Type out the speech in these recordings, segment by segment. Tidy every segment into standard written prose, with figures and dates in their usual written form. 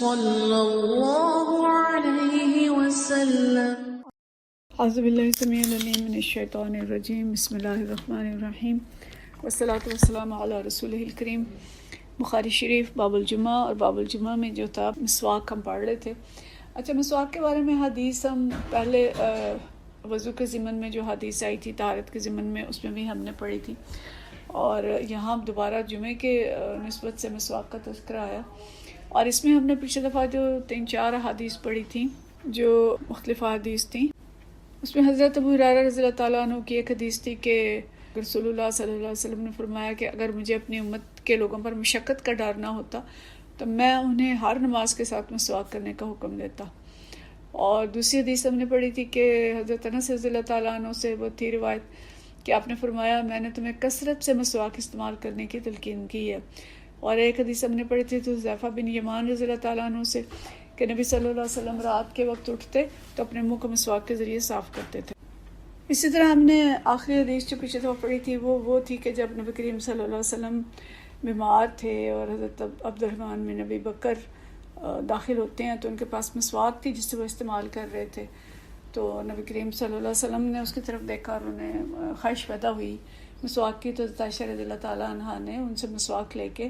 صلی اللہ علیہ وسلم۔ اعوذ باللہ السمیع العلیم من الشیطان الرجیم، بسم اللہ الرحمن الرحیم، والصلاۃ والسلام علی رسولہ الکریم۔ بخاری شریف باب الجمعہ، اور باب الجمعہ میں جو تھا مسواک ہم پڑھ رہے تھے۔ اچھا، مسواک کے بارے میں حدیث ہم پہلے وضو کے ضمن میں جو حدیث آئی تھی طہارت کے ضمن میں، اس میں بھی ہم نے پڑھی تھی، اور یہاں دوبارہ جمعے کے نسبت سے مسواک کا تذکرہ آیا، اور اس میں ہم نے پچھلے دفعہ جو 3-4 حدیث پڑھی تھیں جو مختلف حدیث تھیں، اس میں حضرت ابو ہریرہ رضی اللہ تعالیٰ عنہ کی ایک حدیث تھی کہ رسول اللہ صلی اللہ علیہ وسلم نے فرمایا کہ اگر مجھے اپنی امت کے لوگوں پر مشقت کا ڈر نہ ہوتا تو میں انہیں ہر نماز کے ساتھ مسواک کرنے کا حکم دیتا۔ اور دوسری حدیث ہم نے پڑھی تھی کہ حضرت انس رضی اللہ تعالیٰ عنہ سے وہ تھی روایت کہ آپ نے فرمایا میں نے تمہیں کثرت سے مسواک استعمال کرنے کی تلقین کی ہے۔ اور ایک حدیث ہم نے پڑھی تھی تو حذیفہ بن یمان رضی اللہ تعالیٰ عنہ سے کہ نبی صلی اللہ علیہ وسلم رات کے وقت اٹھتے تو اپنے منہ کو مسواک کے ذریعے صاف کرتے تھے۔ اسی طرح ہم نے آخری حدیث جو پچھلے دفعہ پڑھی تھی وہ تھی کہ جب نبی کریم صلی اللہ علیہ وسلم بیمار تھے اور حضرت عبد الرحمن بن ابی بکر داخل ہوتے ہیں تو ان کے پاس مسواک تھی جس سے وہ استعمال کر رہے تھے، تو نبی کریم صلی اللہ علیہ وسلم نے اس کی طرف دیکھا اور انہیں خواہش پیدا ہوئی مسواک کی، تو حضرت عائشہ رضی اللہ تعالیٰ عنہا نے ان سے مسواک لے کے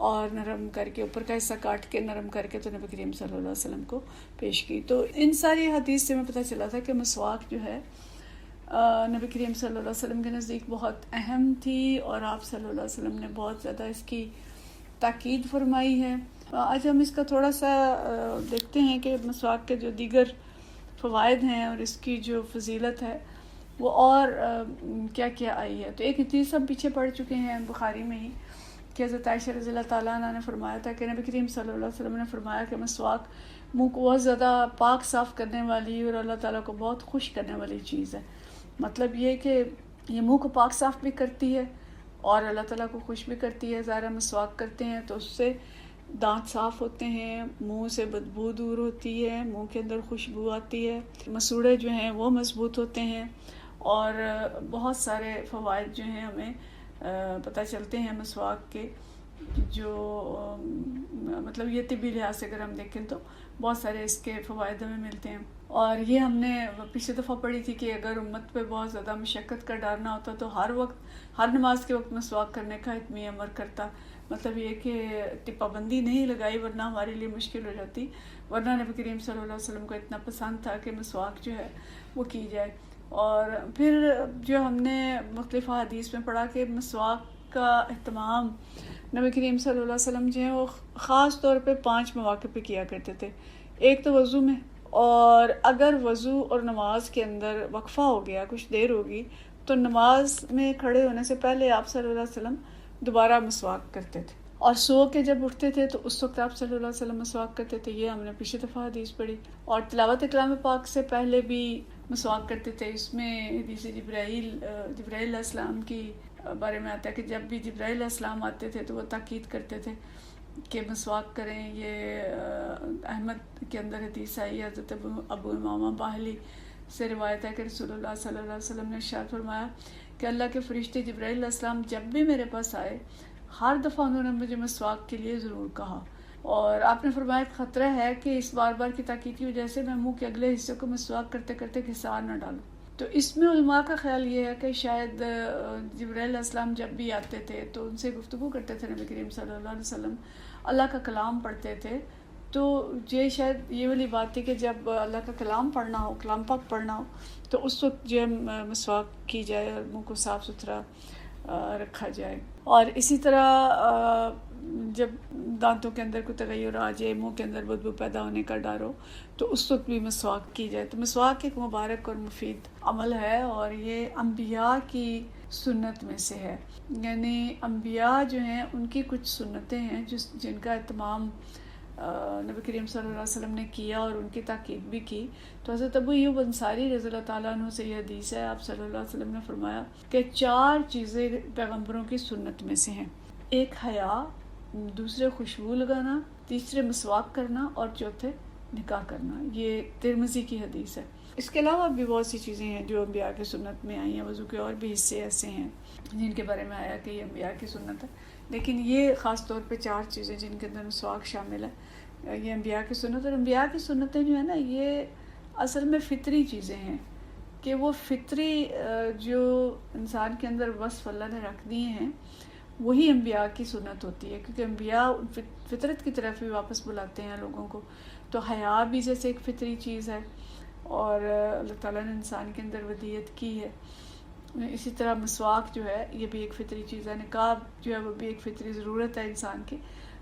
اور نرم کر کے اوپر کا حصہ کاٹ کے نرم کر کے تو نبی کریم صلی اللہ علیہ وسلم کو پیش کی۔ تو ان ساری حدیث سے ہمیں پتہ چلا تھا کہ مسواک جو ہے نبی کریم صلی اللہ علیہ وسلم کے نزدیک بہت اہم تھی، اور آپ صلی اللہ علیہ وسلم نے بہت زیادہ اس کی تاکید فرمائی ہے۔ آج ہم اس کا تھوڑا سا دیکھتے ہیں کہ مسواک کے جو دیگر فوائد ہیں اور اس کی جو فضیلت ہے وہ اور کیا کیا آئی ہے۔ تو ایک حدیث ہم پیچھے پڑھ چکے ہیں بخاری میں ہی کہ حضرت عائشہ رضی اللہ تعالیٰ عنہ نے فرمایا تھا کہ نبی کریم صلی اللہ علیہ وسلم نے فرمایا کہ مسواک منہ کو بہت زیادہ پاک صاف کرنے والی اور اللہ تعالیٰ کو بہت خوش کرنے والی چیز ہے۔ مطلب یہ کہ یہ منہ کو پاک صاف بھی کرتی ہے اور اللہ تعالیٰ کو خوش بھی کرتی ہے۔ ظاہر مسواک کرتے ہیں تو اس سے دانت صاف ہوتے ہیں، منہ سے بدبو دور ہوتی ہے، منہ کے اندر خوشبو آتی ہے، مسوڑے جو ہیں وہ مضبوط ہوتے ہیں، اور بہت سارے فوائد جو ہیں ہمیں پتہ چلتے ہیں مسواک کے، جو مطلب یہ طبی لحاظ سے اگر ہم دیکھیں تو بہت سارے اس کے فوائد ہمیں ملتے ہیں۔ اور یہ ہم نے پچھلے دفعہ پڑھی تھی کہ اگر امت پہ بہت زیادہ مشقت کا ڈر نہ ہوتا تو ہر نماز کے وقت مسواک کرنے کا حتمی امر کرتا۔ مطلب یہ کہ پابندی نہیں لگائی ورنہ ہمارے لیے مشکل ہو جاتی، ورنہ نبی کریم صلی اللہ علیہ وسلم کو اتنا پسند تھا کہ مسواک جو ہے وہ کی جائے۔ اور پھر جو ہم نے مختلف حدیث میں پڑھا کہ مسواک کا اہتمام نبی کریم صلی اللہ علیہ وسلم جو ہیں وہ خاص طور پہ 5 مواقع پہ کیا کرتے تھے۔ ایک تو وضو میں، اور اگر وضو اور نماز کے اندر وقفہ ہو گیا، کچھ دیر ہوگی، تو نماز میں کھڑے ہونے سے پہلے آپ صلی اللہ علیہ وسلم دوبارہ مسواک کرتے تھے، اور سو کے جب اٹھتے تھے تو اس وقت آپ صلی اللہ علیہ وسلم مسواک کرتے تھے۔ یہ ہم نے پچھلی دفعہ حدیث پڑھی۔ اور تلاوت کلام پاک سے پہلے بھی مسواک کرتے تھے۔ اس میں حدیث جبرائیل علیہ السلام کی بارے میں آتا ہے کہ جب بھی جبرائیل علیہ السلام آتے تھے تو وہ تاکید کرتے تھے کہ مسواک کریں۔ یہ احمد کے اندر حدیث آئی، حضرت ابو امامہ باہلی سے روایت ہے کہ رسول اللہ صلی اللہ علیہ وسلم نے ارشاد فرمایا کہ اللہ کے فرشتے جبرائیل علیہ السلام جب بھی میرے پاس آئے ہر دفعہ انہوں نے مجھے مسواک کے لیے ضرور کہا، اور آپ نے فرمایا خطرہ ہے کہ اس بار بار کی تاکید کی وجہ سے میں منہ کے اگلے حصے کو مسواک کرتے کرتے گھسار نہ ڈالوں۔ تو اس میں علماء کا خیال یہ ہے کہ شاید جبرائیل علیہ السلام جب بھی آتے تھے تو ان سے گفتگو کرتے تھے، نبی کریم صلی اللہ علیہ وسلم اللہ کا کلام پڑھتے تھے، تو یہ شاید یہ والی بات تھی کہ جب اللہ کا کلام پڑھنا ہو، کلام پاک پڑھنا ہو، تو اس وقت جو مسواک کی جائے اور منہ کو صاف ستھرا رکھا جائے۔ اور اسی طرح جب دانتوں کے اندر کوئی تغیر آ جائے، منہ کے اندر بدبو پیدا ہونے کا ڈر ہو، تو اس وقت بھی مسواک کی جائے۔ تو مسواک ایک مبارک اور مفید عمل ہے، اور یہ انبیاء کی سنت میں سے ہے۔ یعنی انبیاء جو ہیں ان کی کچھ سنتیں ہیں جن کا اہتمام نبی کریم صلی اللہ علیہ وسلم نے کیا اور ان کی تاکید بھی کی۔ تو حضرت ابو ایوب انصاری رضی اللہ تعالیٰ عنہ سے یہ حدیث ہے، آپ صلی اللہ علیہ وسلم نے فرمایا کہ 4 چیزیں پیغمبروں کی سنت میں سے ہیں: ایک حیا، دوسرے خوشبو لگانا، تیسرے مسواک کرنا، اور چوتھے نکاح کرنا۔ یہ ترمذی کی حدیث ہے۔ اس کے علاوہ بھی بہت سی چیزیں ہیں جو انبیاء کی سنت میں آئی ہیں۔ وضو کے اور بھی حصے ایسے ہیں جن کے بارے میں آیا کہ یہ انبیاء کی سنت ہے، لیکن یہ خاص طور پہ 4 چیزیں جن کے اندر مسواک شامل ہے، یہ انبیاء کی سنت، اور انبیاء کی سنتیں جو ہیں نا یہ اصل میں فطری چیزیں ہیں، کہ وہ فطری جو انسان کے اندر وصف اللہ نے رکھ دیے ہیں وہی انبیاء کی سنت ہوتی ہے، کیونکہ انبیاء فطرت کی طرف ہی واپس بلاتے ہیں لوگوں کو۔ تو حیا بھی جیسے ایک فطری چیز ہے، اور اللہ تعالیٰ نے انسان کے اندر ودیت کی ہے، اسی طرح مسواک جو ہے یہ بھی ایک فطری چیز ہے، نقاب جو ہے وہ بھی ایک فطری ضرورت ہے انسان کی،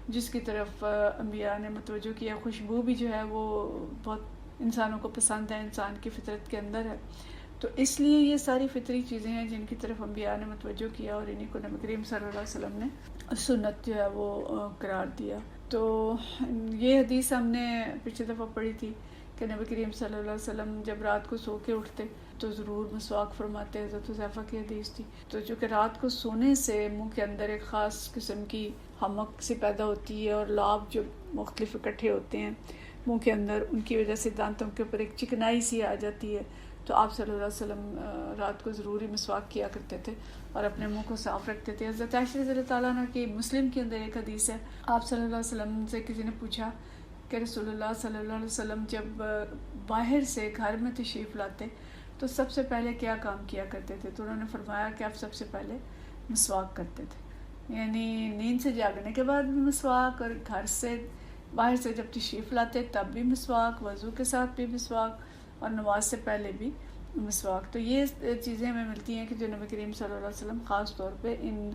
جس کی طرف انبیاء نے متوجہ کیا۔ خوشبو بھی جو ہے وہ بہت انسانوں کو پسند ہے، انسان کی فطرت کے اندر ہے، تو اس لیے یہ ساری فطری چیزیں ہیں جن کی طرف انبیاء نے متوجہ کیا، اور انہیں کو نبی کریم صلی اللہ علیہ وسلم نے سنت جو ہے وہ قرار دیا۔ تو یہ حدیث ہم نے پچھلی دفعہ پڑھی تھی کہ نبی کریم صلی اللہ علیہ وسلم جب رات کو سو کے اٹھتے تو ضرور مسواک فرماتے، حضرت حذیفہ کی حدیث تھی۔ تو جو کہ رات کو سونے سے منہ کے اندر ایک خاص قسم کی حمک سی پیدا ہوتی ہے، اور لعاب جو مختلف اکٹھے ہوتے ہیں منہ کے اندر، ان کی وجہ سے دانتوں کے اوپر ایک چکنائی سی آ جاتی ہے، تو آپ صلی اللہ علیہ وسلم رات کو ضروری مسواک کیا کرتے تھے اور اپنے منہ کو صاف رکھتے تھے۔ حضرت عائشہ رضی اللہ تعالیٰ عنہ کی مسلم کے اندر ایک حدیث ہے، آپ صلی اللہ علیہ وسلم سے کسی نے پوچھا کہ رسول اللہ صلی اللہ علیہ وسلم جب باہر سے گھر میں تشریف لاتے تو سب سے پہلے کیا کام کیا کرتے تھے؟ تو انہوں نے فرمایا کہ آپ سب سے پہلے مسواک کرتے تھے، یعنی نیند سے جاگنے کے بعد بھی مسواک، اور گھر سے باہر سے جب تشریف لاتے تب بھی مسواک، وضو کے ساتھ بھی مسواک، اور نماز سے پہلے بھی مسواک۔ تو یہ چیزیں ہمیں ملتی ہیں کہ جو نبی کریم صلی اللہ علیہ وسلم خاص طور پہ ان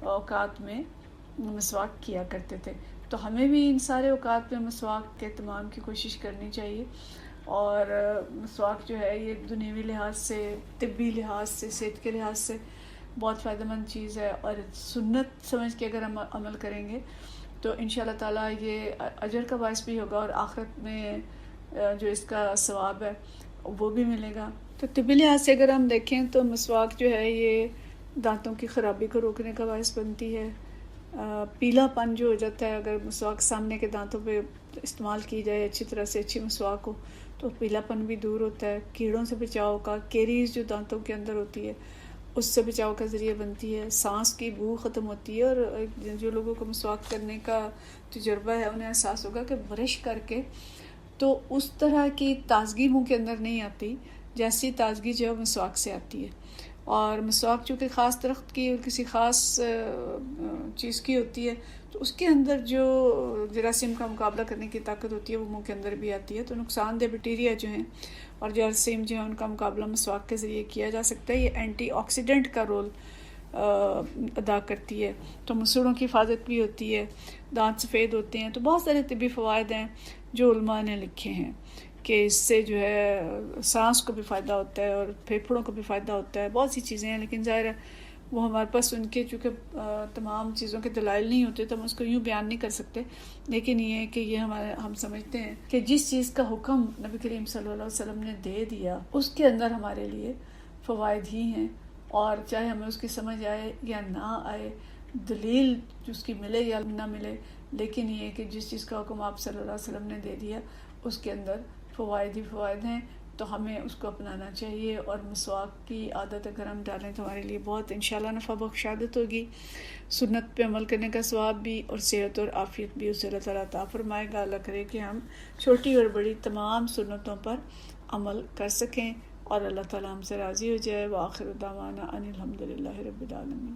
اوقات میں مسواک کیا کرتے تھے۔ تو ہمیں بھی ان سارے اوقات میں مسواک کے اہتمام کی کوشش کرنی چاہیے، اور مسواک جو ہے یہ دنیوی لحاظ سے، طبی لحاظ سے، صحت کے لحاظ سے بہت فائدہ مند چیز ہے، اور سنت سمجھ کے اگر ہم عمل کریں گے تو انشاءاللہ تعالیٰ یہ اجر کا باعث بھی ہوگا، اور آخرت میں جو اس کا ثواب ہے وہ بھی ملے گا۔ تو طبی لحاظ سے اگر ہم دیکھیں تو مسواک جو ہے یہ دانتوں کی خرابی کو روکنے کا باعث بنتی ہے۔ پیلا پن جو ہو جاتا ہے اگر مسواک سامنے کے دانتوں پہ استعمال کی جائے اچھی طرح سے، اچھی مسواک ہو تو پیلا پن بھی دور ہوتا ہے، کیڑوں سے بچاؤ کا، کیریز جو دانتوں کے اندر ہوتی ہے اس سے بچاؤ کا ذریعہ بنتی ہے، سانس کی بو ختم ہوتی ہے، اور جو لوگوں کو مسواک کرنے کا تجربہ ہے انہیں احساس ہوگا کہ برش کر کے تو اس طرح کی تازگی منہ کے اندر نہیں آتی جیسی تازگی جو مسواک سے آتی ہے۔ اور مسواک چونکہ خاص درخت کی اور کسی خاص چیز کی ہوتی ہے تو اس کے اندر جو جراثیم کا مقابلہ کرنے کی طاقت ہوتی ہے وہ منہ کے اندر بھی آتی ہے، تو نقصان دہ بیکٹیریا جو ہیں اور جراثیم جو ہیں ان کا مقابلہ مسواک کے ذریعے کیا جا سکتا ہے۔ یہ اینٹی آکسیڈنٹ کا رول ادا کرتی ہے، تو مسوڑوں کی حفاظت بھی ہوتی ہے، دانت سفید ہوتے ہیں، تو بہت سارے طبی فوائد ہیں جو علماء نے لکھے ہیں کہ اس سے جو ہے سانس کو بھی فائدہ ہوتا ہے اور پھیپھڑوں کو بھی فائدہ ہوتا ہے، بہت سی چیزیں ہیں، لیکن ظاہر ہے وہ ہمارے پاس ان کے چونکہ تمام چیزوں کے دلائل نہیں ہوتے تو ہم اس کو یوں بیان نہیں کر سکتے، لیکن یہ ہے کہ یہ ہم سمجھتے ہیں کہ جس چیز کا حکم نبی کریم صلی اللہ علیہ وسلم نے دے دیا اس کے اندر ہمارے لیے فوائد ہی ہیں، اور چاہے ہمیں اس کی سمجھ آئے یا نہ آئے، دلیل اس کی ملے یا نہ ملے، لیکن یہ کہ جس چیز کا حکم آپ صلی اللہ علیہ وسلم نے دے دیا اس کے اندر فوائد ہی فوائد ہیں، تو ہمیں اس کو اپنانا چاہیے، اور مسواک کی عادت اگر ہم ڈالیں تو ہمارے لیے بہت انشاءاللہ نفع بخش عادت ہوگی، سنت پہ عمل کرنے کا ثواب بھی اور صحت اور عافیت بھی اس سے اللہ تعالیٰ عطا فرمائے گا۔ اللہ کرے کہ ہم چھوٹی اور بڑی تمام سنتوں پر عمل کر سکیں اور اللہ تعالیٰ ہم سے راضی ہو جائے۔ وآخر دعوانا ان الحمد للہ رب العالمین۔